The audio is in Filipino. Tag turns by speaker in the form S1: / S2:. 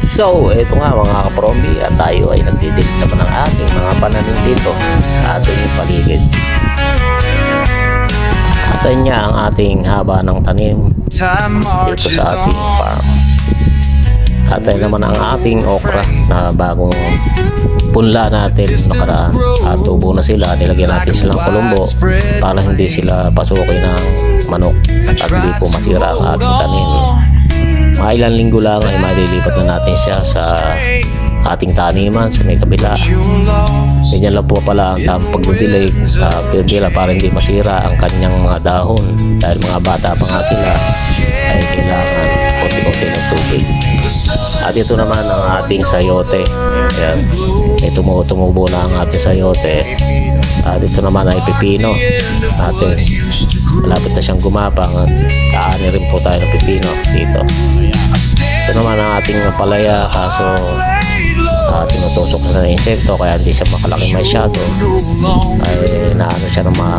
S1: So, ito nga mga kaprombi, at tayo ay nagdidilig naman ng ating mga pananim dito sa ating paligid. At niya ang ating haba ng tanim dito sa ating farm. At naman ang ating okra na bagong punla natin nakaraan. At tubo na sila, nilagyan natin silang kulumbo para hindi sila pasukin ng manok at hindi po masira ang ating tanim. Mga ilang linggo lang ay malilipat na natin siya sa ating taniman sa may kabila. Ganyan lang po pala ang tamang pagdidilig para hindi masira ang kanyang mga dahon, dahil mga bata pa nga sila ay kailangan konti-konti ng tubig. At ito naman ang ating sayote. Ayan. Tumubo na ang ating sayote. At ito naman ay pipino natin. Malapit na siyang gumapang at kaani rin po tayo ng pipino dito. Ito naman ang ating palaya, kaso tinutusok na ng insekto kaya hindi siya makalaki masyado, ay naano siya ng mga